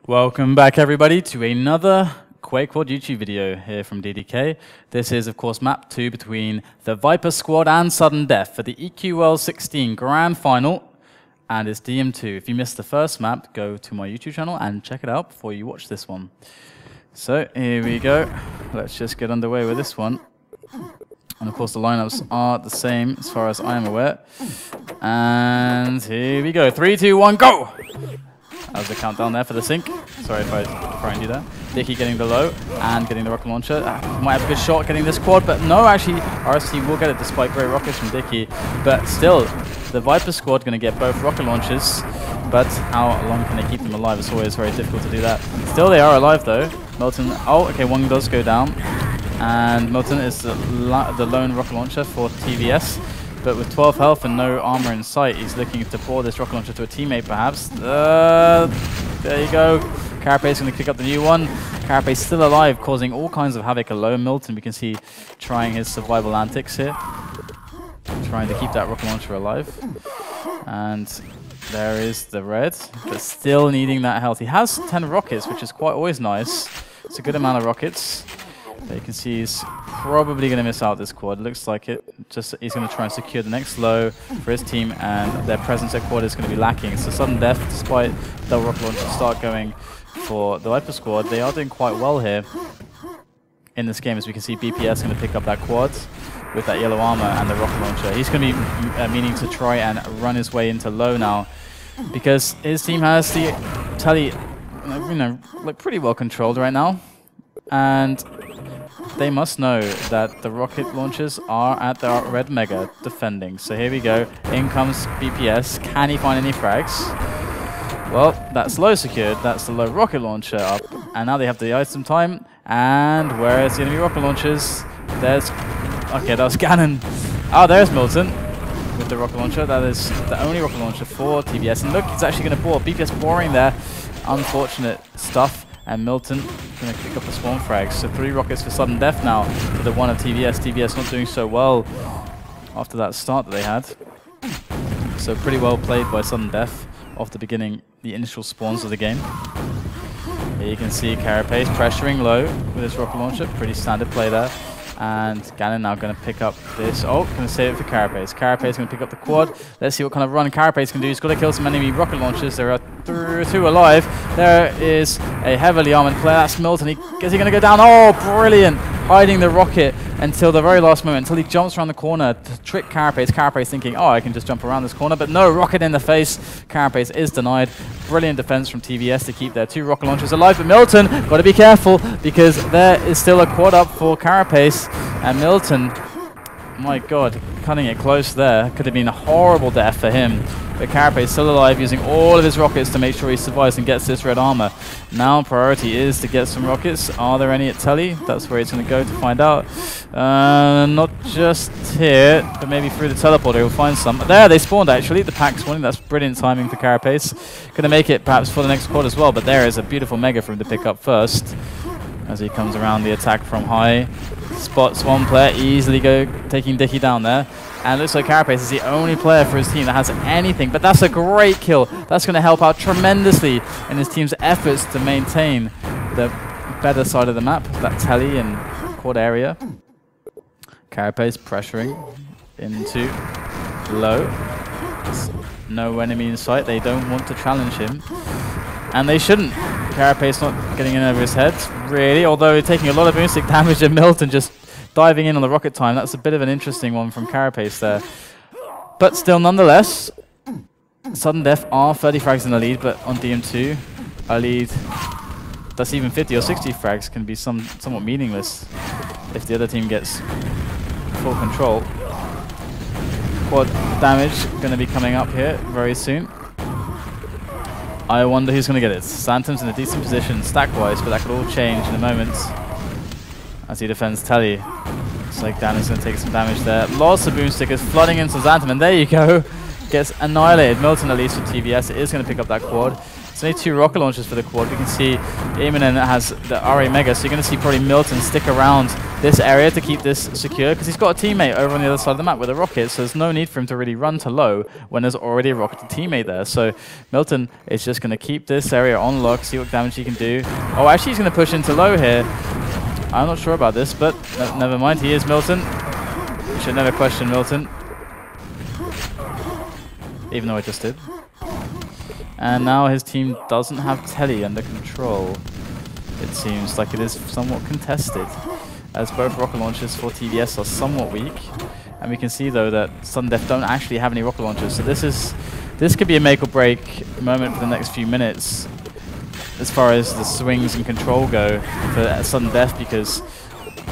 Welcome back, everybody, to another QuakeWorld YouTube video here from DDK. This is, of course, map 2 between the Viper Squad and Sudden Death for the EQL16 Grand Final, and it's dm2. If you missed the first map, go to my YouTube channel and check it out before you watch this one. So here we go. Let's just get underway with this one. And of course, the lineups are the same as far as I am aware. And here we go. 3, 2, 1, go! That was the countdown there for the sync. Sorry if I frightened you there. Dicky getting the low and getting the rocket launcher. Might have a good shot getting this quad, but no, actually, RST will get it despite great rockets from Dicky. But still, the Viper squad going to get both rocket launchers. But how long can they keep them alive? It's always very difficult to do that. Still, they are alive though. Milton, oh, okay, one does go down. And Milton is the lone rocket launcher for tVS. But with 12 health and no armor in sight, he's looking to pour this rocket launcher to a teammate, perhaps. There you go. Carapace going to pick up the new one. Carapace still alive, causing all kinds of havoc alone. Milton, we can see, trying his survival antics here. Trying to keep that rocket launcher alive. And there is the red, but still needing that health. He has 10 rockets, which is quite always nice. It's a good amount of rockets. But you can see he's probably going to miss out this quad. Looks like it. Just he's going to try and secure the next low for his team, and their presence at quad is going to be lacking. So Sudden Death, despite double rocket launch start going for the Viper squad, they are doing quite well here in this game. As we can see, BPS going to pick up that quad with that yellow armor and the rocket launcher. He's going to be meaning to try and run his way into low now, because his team has the tele, like pretty well controlled right now, and they must know that the rocket launchers are at the red mega defending. So here we go. In comes BPS. Can he find any frags? Well, that's low secured. That's the low rocket launcher up. And now they have the item time. And where is the enemy rocket launchers? There's... Okay, that was Gannon. Oh, there's Milton with the rocket launcher. That is the only rocket launcher for tVS. And look, he's actually going to bore. BPS boring there. Unfortunate stuff. And Milton going to pick up the spawn frags. So 3 rockets for Sudden Death now for the 1 of tVS. tVS not doing so well after that start that they had. So pretty well played by Sudden Death off the beginning, the initial spawns of the game. Here you can see Carapace pressuring low with his rocket launcher. Pretty standard play there. And Gannon now going to pick up this. Oh, going to save it for Carapace. Carapace going to pick up the quad. Let's see what kind of run Carapace can do. He's got to kill some enemy rocket launchers. There are 2 alive. There is a heavily armored player. That's Milton. Is he going to go down? Oh, brilliant. Hiding the rocket until the very last moment, until he jumps around the corner to trick Carapace. Carapace thinking, oh, I can just jump around this corner. But no, rocket in the face. Carapace is denied. Brilliant defense from tVS to keep their 2 rocket launchers alive. But Milton, got to be careful, because there is still a quad up for Carapace. And Milton, my God, cutting it close there. Could have been a horrible death for him. But Carapace still alive, using all of his rockets to make sure he survives and gets this red armor. Now priority is to get some rockets. Are there any at Telly? That's where he's going to go to find out. Not just here, but maybe through the teleporter he'll find some. There, they spawned actually. The pack spawning. That's brilliant timing for Carapace. Going to make it perhaps for the next quad as well, but there is a beautiful mega for him to pick up first as he comes around the attack from high. Spots one player, easily taking Dicky down there. And it looks like Carapace is the only player for his team that has anything. But that's a great kill. That's going to help out tremendously in his team's efforts to maintain the better side of the map, that telly and quad area. Carapace pressuring into low. There's no enemy in sight. They don't want to challenge him. And they shouldn't. Carapace not getting in over his head, really, although taking a lot of boostic damage, and Milton just diving in on the rocket time. That's a bit of an interesting one from Carapace there. But still, nonetheless, Sudden Death are 30 frags in the lead, but on dm2, a lead that's even 50 or 60 frags can be somewhat meaningless if the other team gets full control. Quad damage going to be coming up here very soon. I wonder who's going to get it. Santom's in a decent position stack-wise, but that could all change in a moment as he defends Telly. Looks like Dan is going to take some damage there. Lots of boomstickers flooding into Xantom, and there you go. Gets annihilated. Milton, at least for tVS, is going to pick up that quad. It's only 2 rocket launchers for the quad. We can see Immonen has the RA Mega, so you're going to see probably Milton stick around this area to keep this secure, because he's got a teammate over on the other side of the map with a rocket, so there's no need for him to really run to low when there's already a rocketed teammate there. So Milton is just going to keep this area on lock, see what damage he can do. Oh, actually he's going to push into low here. I'm not sure about this, but never mind, he is Milton. You should never question Milton. Even though I just did. And now his team doesn't have Telly under control. It seems like it is somewhat contested, as both rocket launchers for tVS are somewhat weak. And we can see though that Sudden Death don't actually have any rocket launchers, so this could be a make or break moment for the next few minutes as far as the swings and control go for Sudden Death, because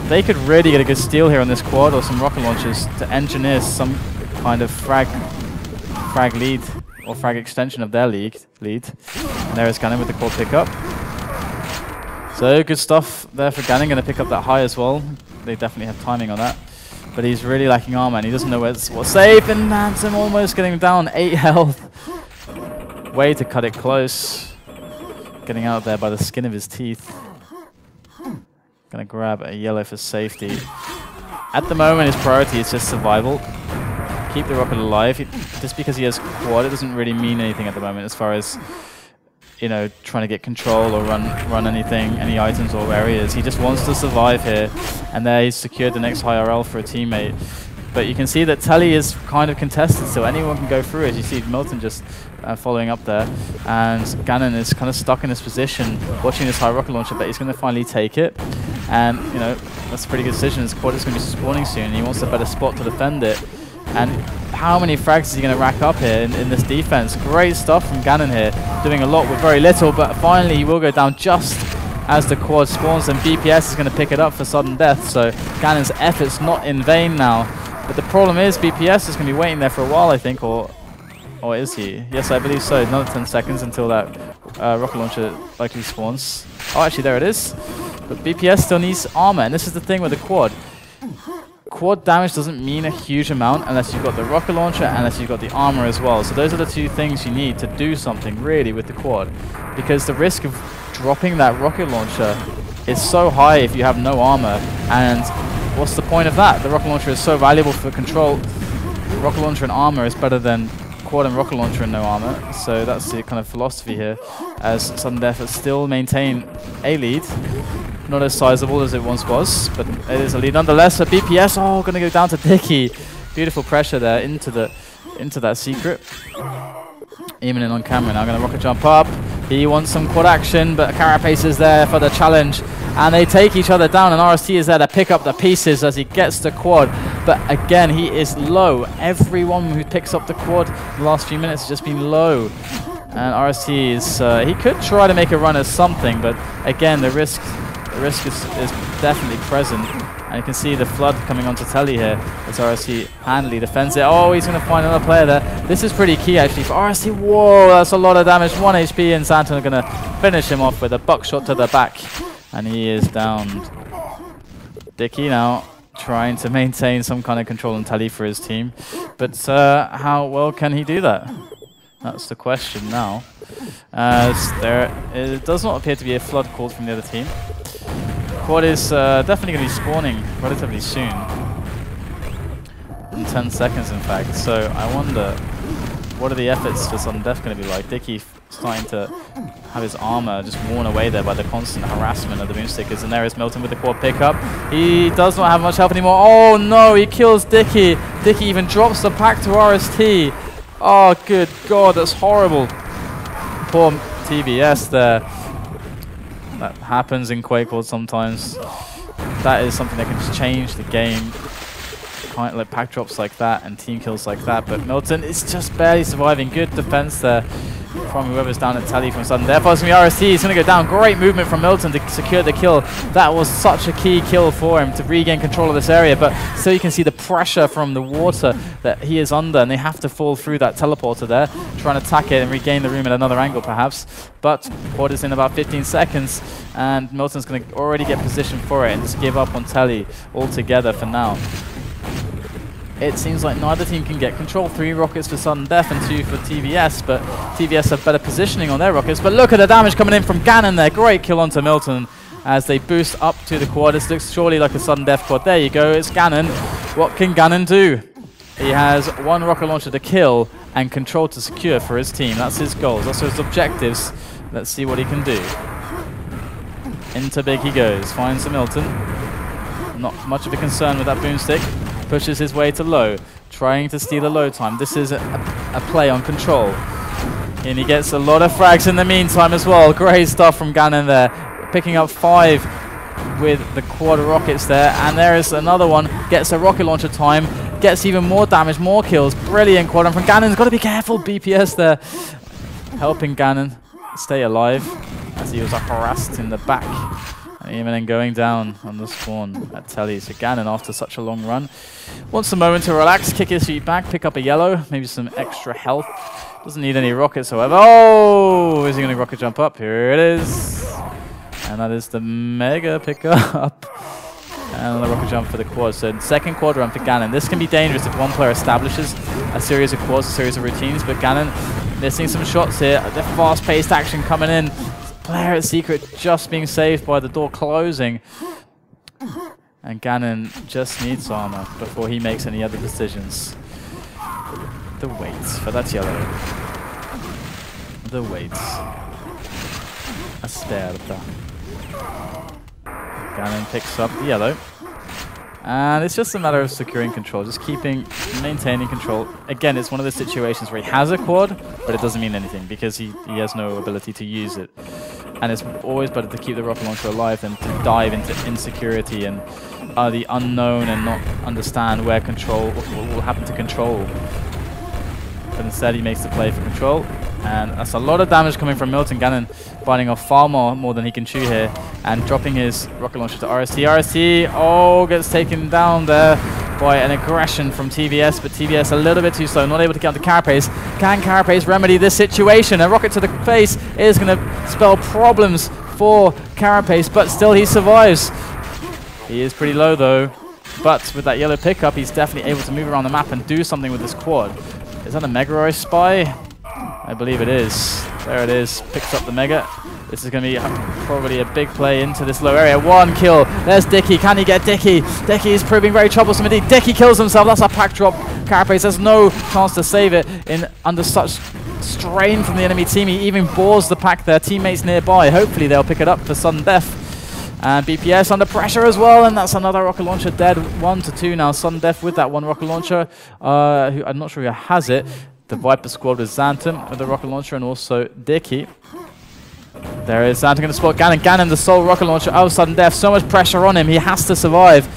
they could really get a good steal here on this quad or some rocket launchers to engineer some kind of frag lead or frag extension of their lead. And there is Gannon with the quad pickup. So good stuff there for Gannon, going to pick up that high as well. They definitely have timing on that. But he's really lacking armor and he doesn't know what's safe, and Manson almost getting down 8 health. Way to cut it close. Getting out there by the skin of his teeth. Gonna grab a yellow for safety. At the moment his priority is just survival. Keep the rocket alive. Just because he has quad, it doesn't really mean anything at the moment as far as, you know, trying to get control or run anything, any items or areas. He just wants to survive here, and there he's secured the next high RL for a teammate. But you can see that Telly is kind of contested, so anyone can go through it. You see Milton just following up there, and Gannon is kind of stuck in this position, watching this high rocket launcher, but he's going to finally take it. And, you know, that's a pretty good decision. His quad is going to be spawning soon, and he wants a better spot to defend it. And how many frags is he going to rack up here in this defense? Great stuff from Gannon here, doing a lot with very little, but finally he will go down just as the quad spawns, and BPS is going to pick it up for Sudden Death, so Gannon's effort's not in vain now. But the problem is BPS is going to be waiting there for a while, I think, or is he? Yes, I believe so. Another 10 seconds until that rocket launcher likely spawns. Oh, actually, there it is. But BPS still needs armor, and this is the thing with the quad. Quad damage doesn't mean a huge amount unless you've got the rocket launcher and unless you've got the armor as well. So those are the 2 things you need to do something really with the quad, because the risk of dropping that rocket launcher is so high if you have no armor. And what's the point of that? The rocket launcher is so valuable for control. Rocket launcher and armor is better than quad and rocket launcher and no armor. So that's the kind of philosophy here, as Sudden Death still maintain a lead. Not as sizable as it once was, but it is a lead nonetheless. A BPS, oh, going to go down to Dicky. Beautiful pressure there into that secret. Immonen on camera now, going to rocket jump up. He wants some quad action, but Carapace is there for the challenge. And they take each other down, and RST is there to pick up the pieces as he gets the quad. But again, he is low. Everyone who picks up the quad in the last few minutes has just been low. And RST is, he could try to make a run at something, but again, the risk is definitely present. And you can see the flood coming onto Telly here as RST handily defends it. Oh, he's going to find another player there. This is pretty key actually for RST. Whoa, that's a lot of damage. 1 HP, and Santon are going to finish him off with a buckshot to the back. And he is downed. Dicky now trying to maintain some kind of control on Telly for his team. But how well can he do that? That's the question now. As it does not appear to be a flood called from the other team. Quad is definitely going to be spawning relatively soon. In 10 seconds, in fact. So I wonder, what are the efforts for Sudden Death going to be like? Dicky starting to have his armor just worn away there by the constant harassment of the Moonstickers. And there is Milton with the quad pickup. He does not have much help anymore. Oh no, he kills Dicky. Dicky even drops the pack to RST. Oh, good God, that's horrible. Poor tVS there. That happens in QuakeWorld sometimes. That is something that can just change the game. Kind of like pack drops like that and team kills like that. But Milton is just barely surviving. Good defense there from whoever's down at Telly from Sudden Death. It's going to be RST. He's going to go down. Great movement from Milton to secure the kill. That was such a key kill for him to regain control of this area. But still you can see the pressure from the water that he is under, and they have to fall through that teleporter there, trying to attack it and regain the room at another angle perhaps. But quad is in about 15 seconds, and Milton's going to already get positioned for it and just give up on Telly altogether for now. it seems like neither team can get control. 3 rockets for sudden death and 2 for tVS, but tVS have better positioning on their rockets. But look at the damage coming in from Gannon there. Great kill onto Milton as they boost up to the quad. This looks surely like a sudden death quad. There you go, it's Gannon. What can Gannon do? He has 1 rocket launcher to kill and control to secure for his team. That's his goals, that's his objectives. Let's see what he can do. Into big he goes, finds a Milton. Not much of a concern with that boomstick. Pushes his way to low, trying to steal a low time. This is a play on control. And he gets a lot of frags in the meantime as well. Great stuff from Gannon there. Picking up 5 with the quad rockets there. And there is another one. Gets a rocket launcher time. Gets even more damage, more kills. Brilliant quad. And from Gannon's got to be careful. BPS there. Helping Gannon stay alive as he was harassed in the back. And even then going down on the spawn at Telly. So Gannon, after such a long run, wants a moment to relax, kick his feet back, pick up a yellow, maybe some extra health. Doesn't need any rockets, however. Oh! Is he going to rocket jump up? Here it is. And that is the mega pickup. And the rocket jump for the quad. So second quad run for Gannon. This can be dangerous if one player establishes a series of quads, a series of routines. But Gannon missing some shots here. The fast-paced action coming in. Player at Secret just being saved by the door closing. And Gannon just needs armor before he makes any other decisions. The weights for that yellow. The weights. Asterta. Gannon picks up the yellow. And it's just a matter of securing control, just maintaining control. Again, it's one of those situations where he has a quad, but it doesn't mean anything because he has no ability to use it. And it's always better to keep the rocket launcher alive than to dive into insecurity and the unknown and not understand where control, what will happen to control. But instead he makes the play for control. And that's a lot of damage coming from Milton. Gannon biting off far more than he can chew here. And dropping his rocket launcher to RST. RST, oh, gets taken down there by an aggression from tVS. But tVS a little bit too slow, not able to counter Carapace. Can Carapace remedy this situation? A rocket to the face is going to spell problems for Carapace, but still he survives. He is pretty low though. But with that yellow pickup, he's definitely able to move around the map and do something with this quad. Is that a Megaroy spy? I believe it is. There it is. Picks up the Mega. This is going to be probably a big play into this low area. 1 kill. There's Dicky. Can he get Dicky? Dicky is proving very troublesome indeed. Dicky kills himself. That's a pack drop. Carapace has no chance to save it under such strain from the enemy team. He even bores the pack there. Teammates nearby. Hopefully they'll pick it up for sudden death. And BPS under pressure as well, and that's another rocket launcher dead. 1 to 2 now. Sudden death with that 1 rocket launcher. Who I'm not sure who has it. The Viper squad with Xantum with the rocket launcher and also Dicky. There is Xantum going to spot Gannon. Gannon, the sole rocket launcher of sudden death. So much pressure on him. He has to survive.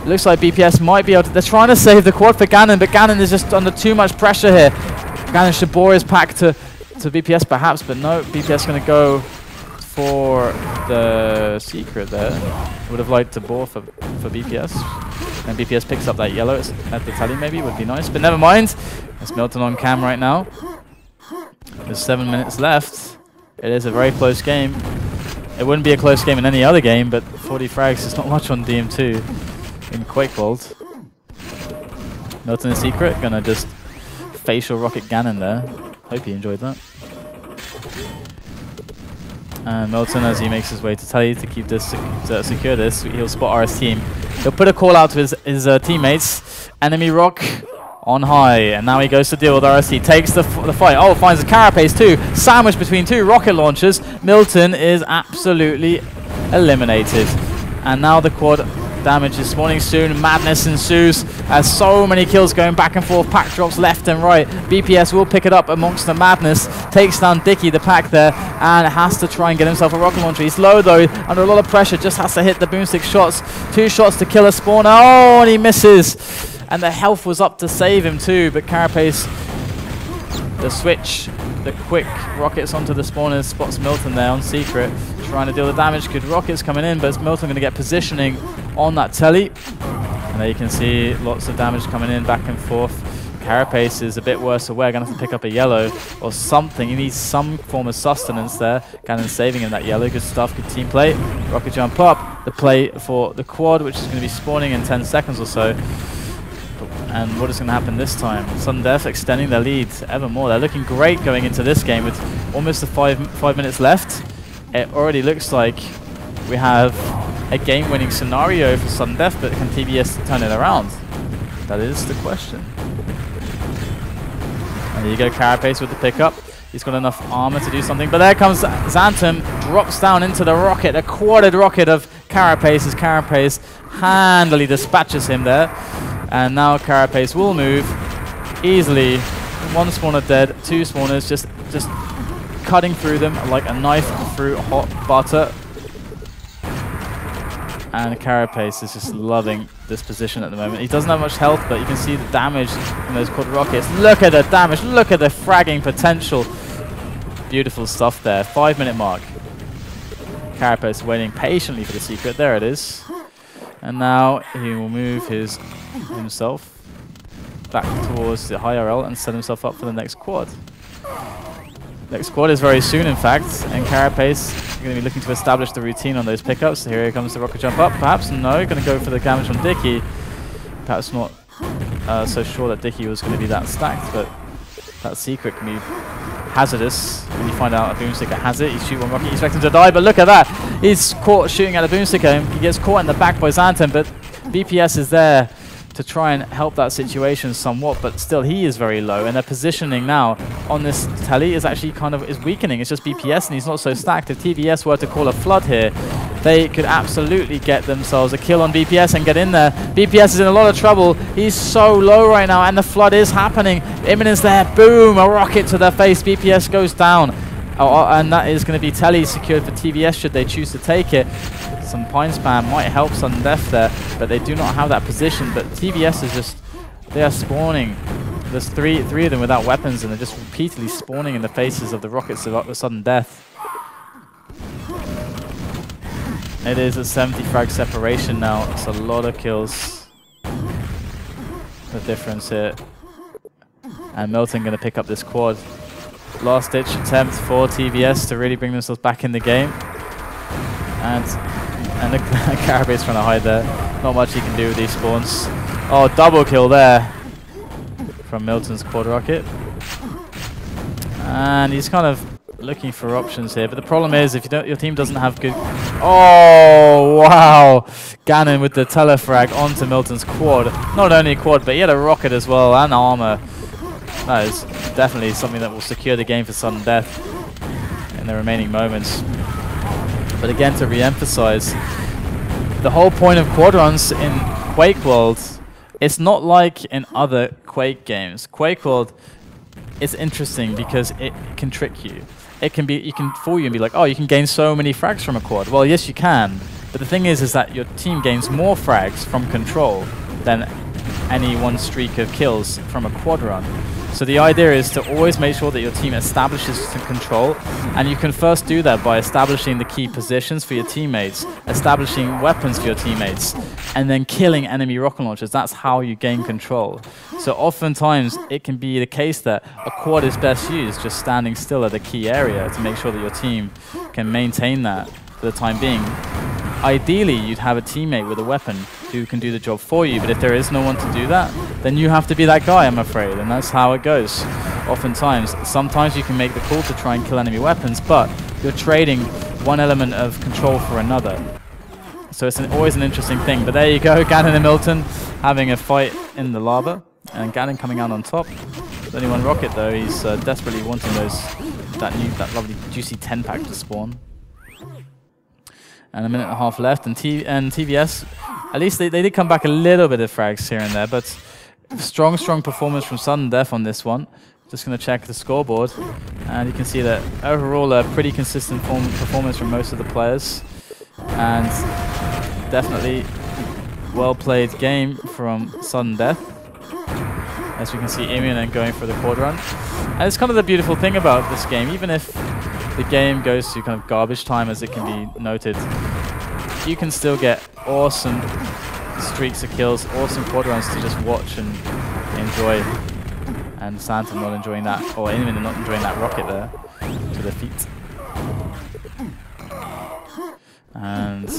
It looks like BPS might be able to... They're trying to save the quad for Gannon, but Gannon is just under too much pressure here. Gannon should bore his pack to BPS perhaps, but no. BPS going to go for the secret there. Would have liked to bore for BPS. And BPS picks up that yellow at the tally maybe, would be nice. But never mind. That's Milton on cam right now. There's 7 minutes left. It is a very close game. It wouldn't be a close game in any other game, but 40 frags is not much on dm2 in QuakeWorld. Milton in secret, gonna just facial rocket Gannon there. Hope you enjoyed that. And Milton, as he makes his way to Tally to keep this secure this, he'll spot RS team. He'll put a call out to his teammates. Enemy rock on high, and now he goes to deal with RST. Takes the fight. Oh, finds a Carapace too. Sandwiched between 2 rocket launchers. Milton is absolutely eliminated. And now the quad damage is spawning soon. Madness ensues as so many kills going back and forth. Pack drops left and right. BPS will pick it up amongst the madness. Takes down Dicky, the pack there, and has to try and get himself a rocket launcher. He's low though, under a lot of pressure. Just has to hit the boomstick shots. 2 shots to kill a spawner. Oh, and he misses. And the health was up to save him too, but Carapace, the switch, the quick rockets onto the spawners, spots Milton there on secret, trying to deal the damage. Good rockets coming in, but it's Milton going to get positioning on that telly. And there you can see lots of damage coming in back and forth. Carapace is a bit worse away, going to have to pick up a yellow or something. He needs some form of sustenance there. Gannon saving him that yellow. Good stuff, good team play. Rocket jump up, the play for the quad, which is going to be spawning in 10 seconds or so. And what is going to happen this time? Sudden Death extending their lead ever more. They're looking great going into this game with almost the five minutes left. It already looks like we have a game-winning scenario for Sudden Death, but can tVS turn it around? That is the question. And there you go, Carapace with the pickup. He's got enough armor to do something, but there comes Xantum, drops down into the rocket, a quadded rocket of Carapace as Carapace handily dispatches him there. And now Carapace will move easily. One spawner dead, two spawners just cutting through them like a knife through hot butter. And Carapace is just loving this position at the moment. He doesn't have much health, but you can see the damage from those quad rockets. Look at the damage, look at the fragging potential. Beautiful stuff there. 5-minute mark. Carapace waiting patiently for the secret. There it is. And now he will move himself back towards the high RL and set himself up for the next quad. Next quad is very soon, in fact, and Carapace is going to be looking to establish the routine on those pickups. So here comes the rocket jump up. Perhaps no, going to go for the damage on Dicky. Perhaps not so sure that Dicky was going to be that stacked, but that secret can be hazardous when you find out a boomsticker has it. You shoot one rocket, you expect him to die, but look at that. He's caught shooting at a boomsticker. He gets caught in the back by Xantum, but BPS is there to try and help that situation somewhat, but still he is very low, and their positioning now on this telly is actually is weakening. It's just BPS and he's not so stacked. If tVS were to call a flood here, they could absolutely get themselves a kill on BPS and get in there. BPS is in a lot of trouble. He's so low right now, and the flood is happening. Imminence there, boom, a rocket to their face. BPS goes down. And that is going to be telly secured for tVS should they choose to take it. Some pine spam might help Sudden Death there, but they do not have that position. But tVS is just, they are spawning. There's three of them without weapons, and they're just repeatedly spawning in the faces of the rockets of the Sudden Death. It is a 70 frag separation now. It's a lot of kills. The difference here. And Milton going to pick up this quad. Last ditch attempt for tVS to really bring themselves back in the game. And the Carapace trying to hide there. Not much he can do with these spawns. Oh, double kill there from Milton's quad rocket. And he's kind of looking for options here, but the problem is if your team doesn't have good... Oh, wow! Gannon with the telefrag onto Milton's quad. Not only quad, but he had a rocket as well and armor. That is definitely something that will secure the game for Sudden Death in the remaining moments. But again, to re-emphasize, the whole point of quad runs in QuakeWorld, it's not like in other Quake games. QuakeWorld is interesting because it can trick you. You can fool you and be like, oh, you can gain so many frags from a quad. Well, yes, you can. But the thing is that your team gains more frags from control than any one streak of kills from a quad run. So the idea is to always make sure that your team establishes some control, and you can first do that by establishing the key positions for your teammates, establishing weapons for your teammates, and then killing enemy rocket launchers. That's how you gain control. So oftentimes it can be the case that a quad is best used just standing still at a key area to make sure that your team can maintain that for the time being. Ideally, you'd have a teammate with a weapon who can do the job for you, but if there is no one to do that, then you have to be that guy, I'm afraid, and that's how it goes. Oftentimes, sometimes you can make the call to try and kill enemy weapons, but you're trading one element of control for another. So it's always an interesting thing, but there you go, Gannon and Milton having a fight in the lava, and Gannon coming out on top. There's only one rocket though, he's desperately wanting that lovely juicy 10-pack to spawn. And a minute and a half left, and tVS, at least they did come back a little bit of frags here and there, but strong performance from Sudden Death on this one. Just going to check the scoreboard, and you can see that overall a pretty consistent performance from most of the players, and definitely well-played game from Sudden Death. As we can see, Imian going for the quad run. And it's kind of the beautiful thing about this game, even if the game goes to kind of garbage time, as it can be noted, you can still get awesome streaks of kills, awesome quad runs to just watch and enjoy. And Xantum not enjoying that, or Imian not enjoying that rocket there to the feet. And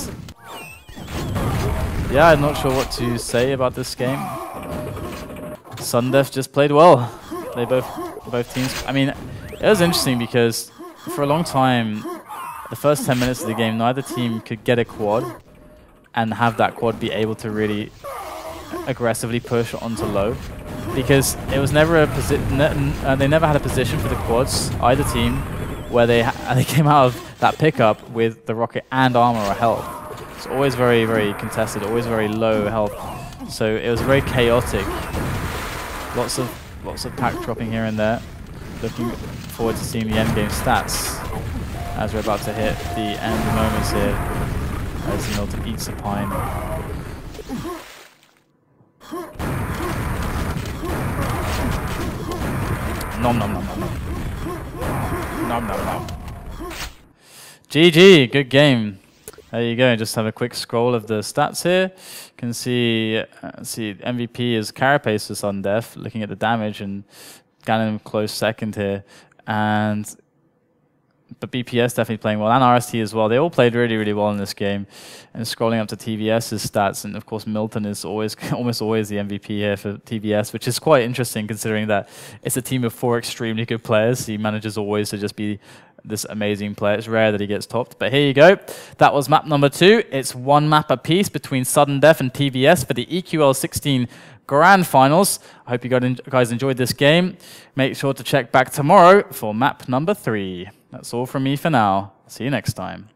yeah, I'm not sure what to say about this game. Sudden Death just played well. They both teams. I mean, it was interesting because for a long time, the first 10 minutes of the game, neither team could get a quad and have that quad be able to really aggressively push onto low, because it was never a they never had a position for the quads, either team, where they came out of that pickup with the rocket and armor or health. It's always very, very contested, always very low health. So it was very chaotic. Lots of pack dropping here and there. Looking forward to seeing the end game stats as we're about to hit the end moments here as Milton eats a pine. Nom nom nom nom nom. Nom nom nom. GG, good game. There you go. Just have a quick scroll of the stats here. You can see MVP is Carapace for Sudden Death, looking at the damage, and Ganon close second here. But BPS definitely playing well, and RST as well. They all played really, really well in this game. And scrolling up to tVS's stats, and of course Milton is always, almost always the MVP here for tVS, which is quite interesting considering that it's a team of 4 extremely good players. He manages always to just be this amazing player. It's rare that he gets topped, but here you go. That was map number 2. It's 1 map apiece between Sudden Death and tVS for the EQL16 Grand Finals. I hope you guys enjoyed this game. Make sure to check back tomorrow for map number 3. That's all from me for now. See you next time.